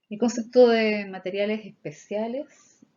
El concepto de materiales especiales,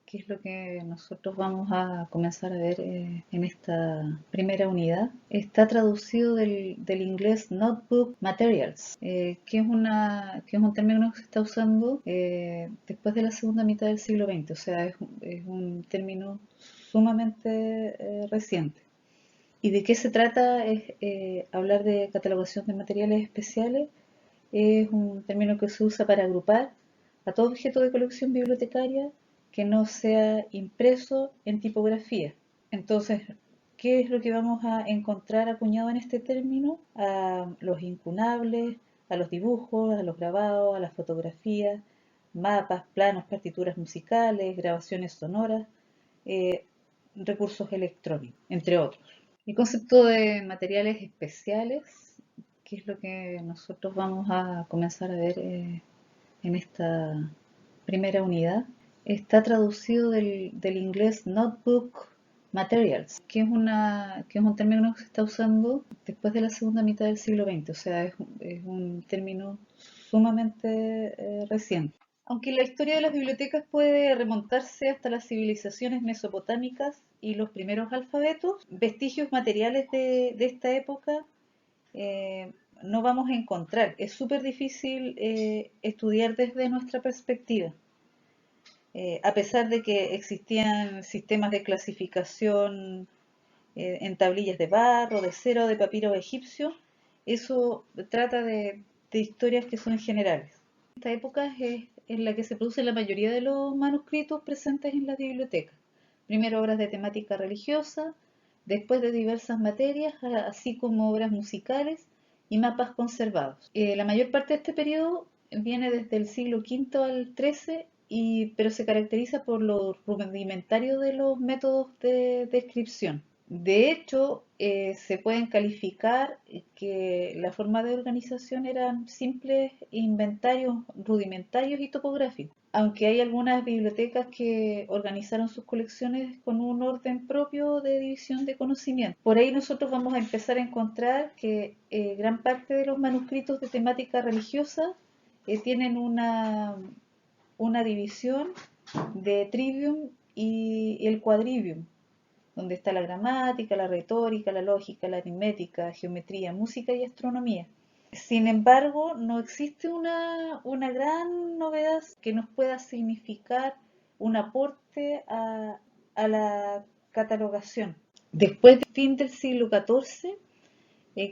que es lo que nosotros vamos a comenzar a ver en esta primera unidad, está traducido del inglés Notebook Materials, que es un término que se está usando después de la segunda mitad del siglo XX, o sea, es un término sumamente reciente. ¿Y de qué se trata? Es hablar de catalogación de materiales especiales. Es un término que se usa para agrupar a todo objeto de colección bibliotecaria que no sea impreso en tipografía. Entonces, ¿qué es lo que vamos a encontrar acuñado en este término? A los incunables, a los dibujos, a los grabados, a las fotografías, mapas, planos, partituras musicales, grabaciones sonoras, eh, recursos electrónicos, entre otros. El concepto de materiales especiales, que es lo que nosotros vamos a comenzar a ver en esta primera unidad, está traducido del inglés Notebook Materials, que es un término que se está usando después de la segunda mitad del siglo XX, o sea, es un término sumamente reciente. Aunque la historia de las bibliotecas puede remontarse hasta las civilizaciones mesopotámicas y los primeros alfabetos, vestigios materiales de esta época eh, no vamos a encontrar. Es súper difícil estudiar desde nuestra perspectiva. A pesar de que existían sistemas de clasificación en tablillas de barro, de cera o de papiro egipcio, eso trata de historias que son generales. Esta época es en la que se producen la mayoría de los manuscritos presentes en las bibliotecas. Primero obras de temática religiosa, después de diversas materias, así como obras musicales y mapas conservados. La mayor parte de este periodo viene desde el siglo V al XIII, pero se caracteriza por lo rudimentario de los métodos de descripción. De hecho, se pueden calificar que la forma de organización eran simples inventarios rudimentarios y topográficos, aunque hay algunas bibliotecas que organizaron sus colecciones con un orden propio de división de conocimiento. Por ahí nosotros vamos a empezar a encontrar que gran parte de los manuscritos de temática religiosa tienen una división de trivium y el quadrivium, donde está la gramática, la retórica, la lógica, la aritmética, geometría, música y astronomía. Sin embargo, no existe una gran novedad que nos pueda significar un aporte a la catalogación. Después del fin del siglo XIV,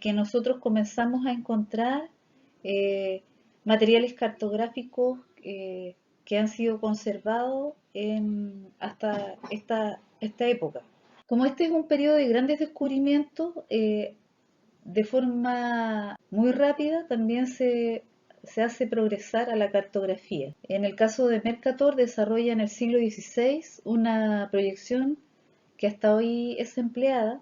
que nosotros comenzamos a encontrar eh, materiales cartográficos que han sido conservados hasta esta época. Como este es un periodo de grandes descubrimientos, de forma muy rápida también se hace progresar a la cartografía. En el caso de Mercator desarrolla en el siglo XVI una proyección que hasta hoy es empleada.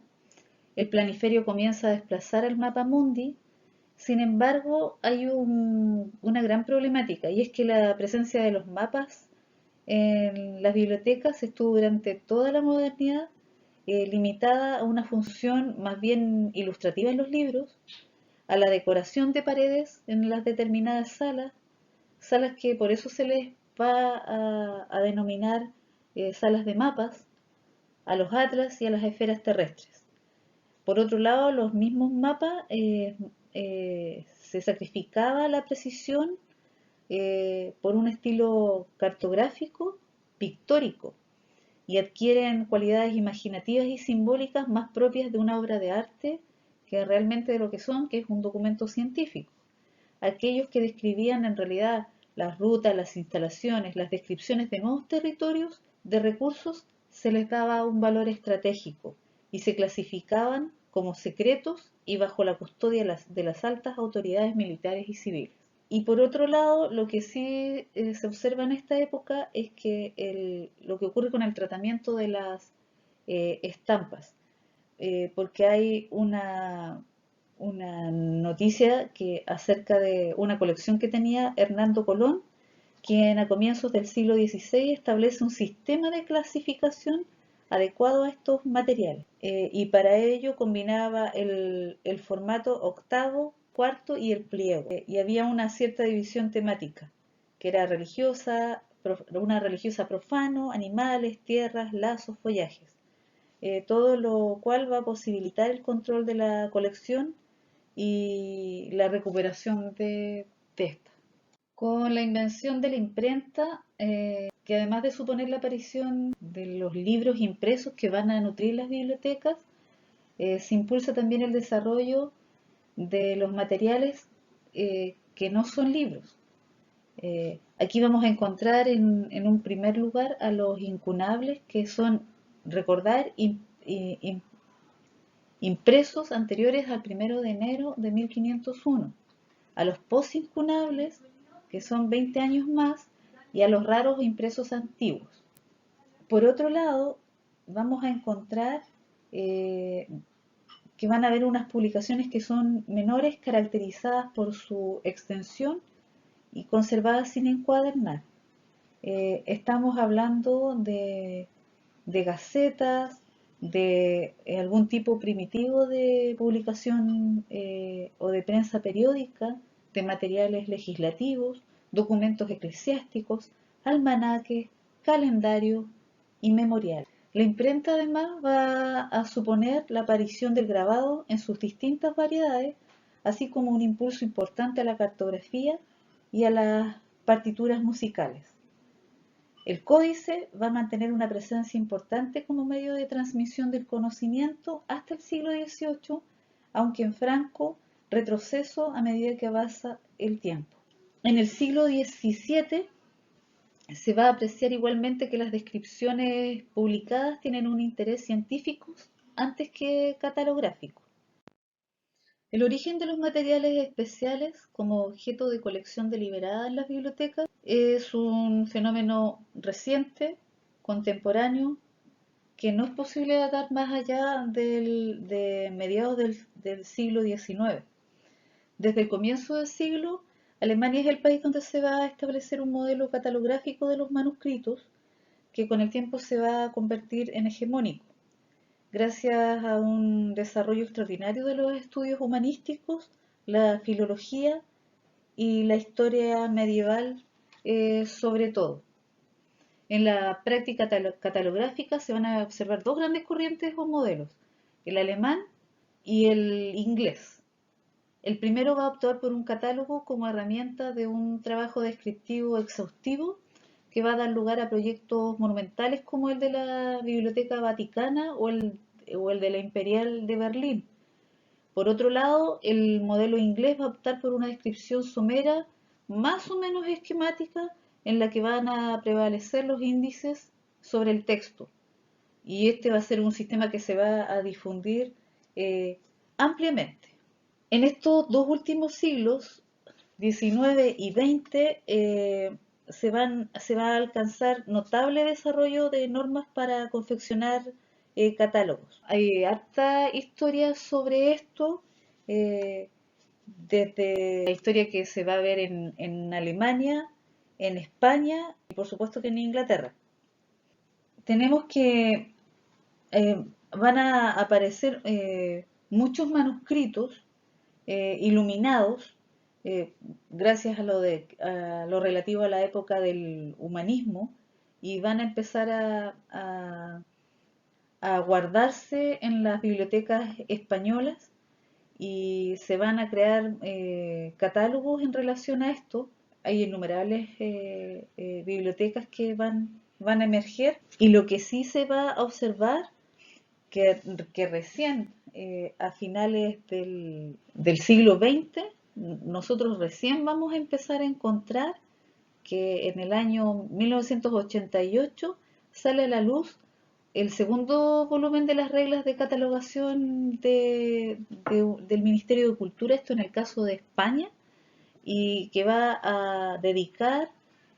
El planiferio comienza a desplazar al mapa mundi. Sin embargo, hay una gran problemática, y es que la presencia de los mapas en las bibliotecas estuvo durante toda la modernidad limitada a una función más bien ilustrativa en los libros, a la decoración de paredes en las determinadas salas, salas que por eso se les va a denominar salas de mapas, a los atlas y a las esferas terrestres. Por otro lado, los mismos mapas se sacrificaba la precisión por un estilo cartográfico, pictórico, y adquieren cualidades imaginativas y simbólicas más propias de una obra de arte que realmente de lo que son, que es un documento científico. Aquellos que describían en realidad las rutas, las instalaciones, las descripciones de nuevos territorios, de recursos, se les daba un valor estratégico y se clasificaban como secretos y bajo la custodia de las altas autoridades militares y civiles. Y por otro lado, lo que sí se observa en esta época es que lo que ocurre con el tratamiento de las estampas, porque hay una noticia que acerca de una colección que tenía Hernando Colón, quien a comienzos del siglo XVI establece un sistema de clasificación adecuado a estos materiales. Y para ello combinaba el formato octavo, cuarto y el pliego. Y había una cierta división temática. que era religiosa, una religiosa profano, animales, tierras, lazos, follajes. Todo lo cual va a posibilitar el control de la colección y la recuperación de esta. Con la invención de la imprenta, que además de suponer la aparición de los libros impresos que van a nutrir las bibliotecas, se impulsa también el desarrollo de los materiales que no son libros. Aquí vamos a encontrar en un primer lugar a los incunables, que son, recordar, impresos anteriores al 1 de enero de 1501, a los posincunables, que son 20 años más, y a los raros impresos antiguos. Por otro lado, vamos a encontrar que van a haber unas publicaciones que son menores, caracterizadas por su extensión y conservadas sin encuadernar. Estamos hablando de gacetas, de algún tipo primitivo de publicación o de prensa periódica, de materiales legislativos, documentos eclesiásticos, almanaques, calendarios y memoriales. La imprenta además va a suponer la aparición del grabado en sus distintas variedades, así como un impulso importante a la cartografía y a las partituras musicales. El códice va a mantener una presencia importante como medio de transmisión del conocimiento hasta el siglo XVIII, aunque en franco retroceso a medida que avanza el tiempo. En el siglo XVII se va a apreciar igualmente que las descripciones publicadas tienen un interés científico antes que catalográfico. El origen de los materiales especiales como objeto de colección deliberada en las bibliotecas es un fenómeno reciente, contemporáneo, que no es posible datar más allá de mediados del siglo XIX. Desde el comienzo del siglo, Alemania es el país donde se va a establecer un modelo catalográfico de los manuscritos que con el tiempo se va a convertir en hegemónico. Gracias a un desarrollo extraordinario de los estudios humanísticos, la filología y la historia medieval sobre todo. En la práctica catalográfica se van a observar dos grandes corrientes o modelos, el alemán y el inglés. El primero va a optar por un catálogo como herramienta de un trabajo descriptivo exhaustivo que va a dar lugar a proyectos monumentales como el de la Biblioteca Vaticana o el de la Imperial de Berlín. Por otro lado, el modelo inglés va a optar por una descripción somera, más o menos esquemática, en la que van a prevalecer los índices sobre el texto. Y este va a ser un sistema que se va a difundir ampliamente. En estos dos últimos siglos, XIX y XX, se va a alcanzar notable desarrollo de normas para confeccionar catálogos. Hay harta historia sobre esto, eh, desde la historia que se va a ver en Alemania, en España y por supuesto que en Inglaterra. Tenemos que van a aparecer muchos manuscritos iluminados, eh, gracias a lo relativo a la época del humanismo, y van a empezar a guardarse en las bibliotecas españolas y se van a crear catálogos en relación a esto. Hay innumerables bibliotecas que van a emerger, y lo que sí se va a observar que recién a finales del siglo XX, nosotros recién vamos a empezar a encontrar que en el año 1988 sale a la luz el segundo volumen de las reglas de catalogación del Ministerio de Cultura, esto en el caso de España, y que va a dedicar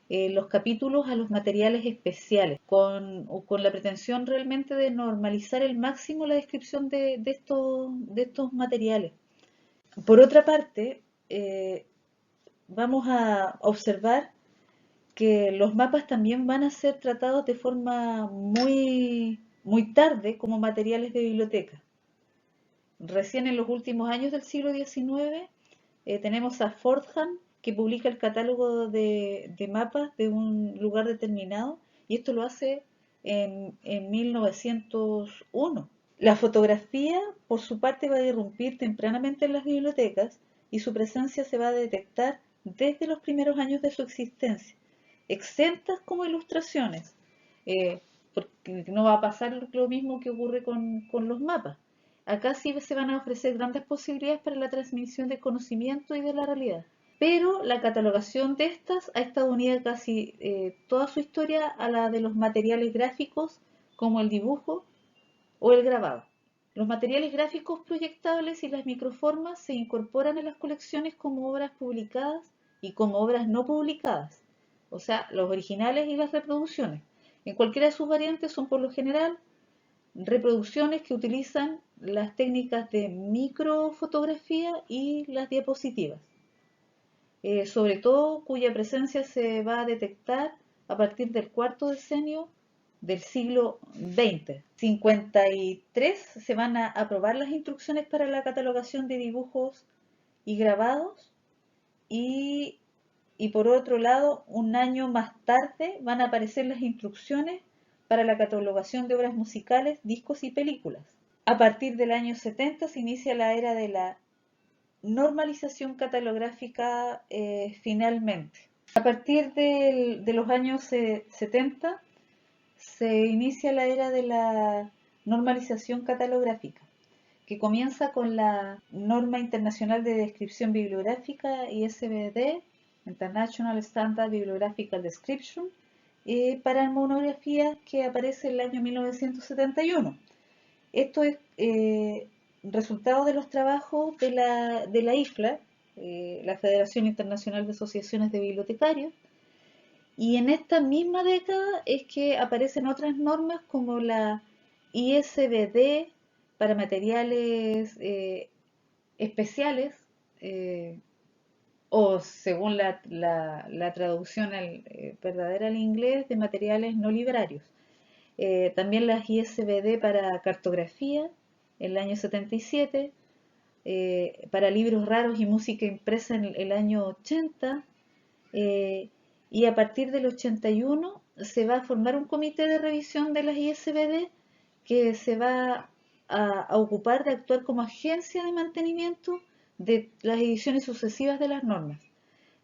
los capítulos a los materiales especiales, con la pretensión realmente de normalizar el máximo la descripción de estos materiales. Por otra parte, vamos a observar que los mapas también van a ser tratados de forma muy tarde como materiales de biblioteca. Recién en los últimos años del siglo XIX tenemos a Fordham que publica el catálogo de mapas de un lugar determinado, y esto lo hace en 1901. La fotografía, por su parte, va a irrumpir tempranamente en las bibliotecas y su presencia se va a detectar desde los primeros años de su existencia, exentas como ilustraciones, eh, porque no va a pasar lo mismo que ocurre con los mapas. Acá sí se van a ofrecer grandes posibilidades para la transmisión del conocimiento y de la realidad. Pero la catalogación de estas ha estado unida casi toda su historia a la de los materiales gráficos como el dibujo o el grabado. Los materiales gráficos proyectables y las microformas se incorporan a las colecciones como obras publicadas y como obras no publicadas, o sea, los originales y las reproducciones. En cualquiera de sus variantes son por lo general reproducciones que utilizan las técnicas de microfotografía y las diapositivas, sobre todo cuya presencia se va a detectar a partir del cuarto decenio del siglo XX. 53 se van a aprobar las instrucciones para la catalogación de dibujos y grabados y, y por otro lado, un año más tarde van a aparecer las instrucciones para la catalogación de obras musicales, discos y películas. A partir del año 70 se inicia la era de la normalización catalográfica finalmente. A partir de los años 70 se inicia la era de la normalización catalográfica, que comienza con la norma internacional de descripción bibliográfica ISBD, International Standard Bibliographical Description, para monografías que aparece en el año 1971. Esto es resultado de los trabajos de la IFLA, la Federación Internacional de Asociaciones de Bibliotecarios, y en esta misma década es que aparecen otras normas como la ISBD para materiales especiales, eh, o según la traducción verdadera al inglés, de materiales no librarios. También las ISBD para cartografía, en el año 77, para libros raros y música impresa en el año 80, eh, y a partir del 81 se va a formar un comité de revisión de las ISBD que se va a ocupar de actuar como agencia de mantenimiento de las ediciones sucesivas de las normas.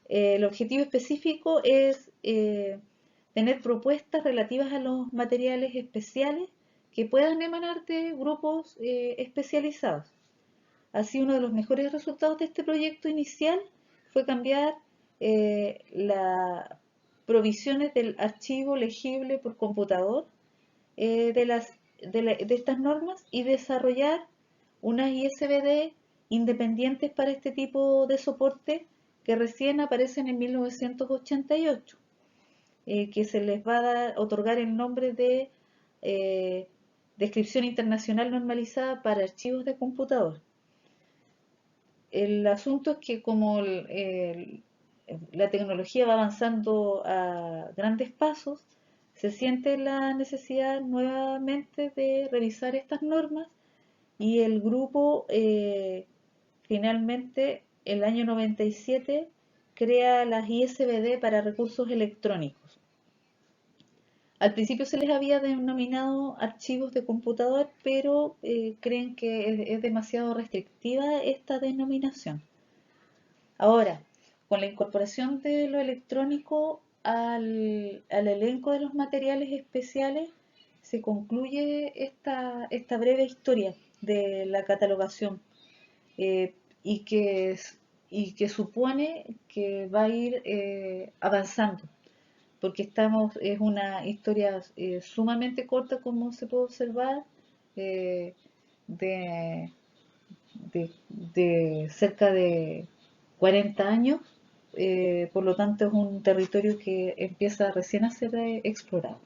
El objetivo específico es tener propuestas relativas a los materiales especiales que puedan emanar de grupos especializados. Así, uno de los mejores resultados de este proyecto inicial fue cambiar las provisiones del archivo legible por computador de estas normas y desarrollar unas ISBD independientes para este tipo de soporte que recién aparecen en 1988, que se les va a otorgar el nombre de eh, Descripción Internacional Normalizada para Archivos de Computador. El asunto es que como la tecnología va avanzando a grandes pasos, se siente la necesidad nuevamente de revisar estas normas y el grupo finalmente el año 97 crea las ISBD para recursos electrónicos. Al principio se les había denominado archivos de computador, pero creen que es demasiado restrictiva esta denominación. Ahora, con la incorporación de lo electrónico al elenco de los materiales especiales, se concluye esta breve historia de la catalogación, eh, y, que, y que supone que va a ir avanzando, porque es una historia sumamente corta, como se puede observar, eh, de, de cerca de 40 años, por lo tanto es un territorio que empieza recién a ser explorado.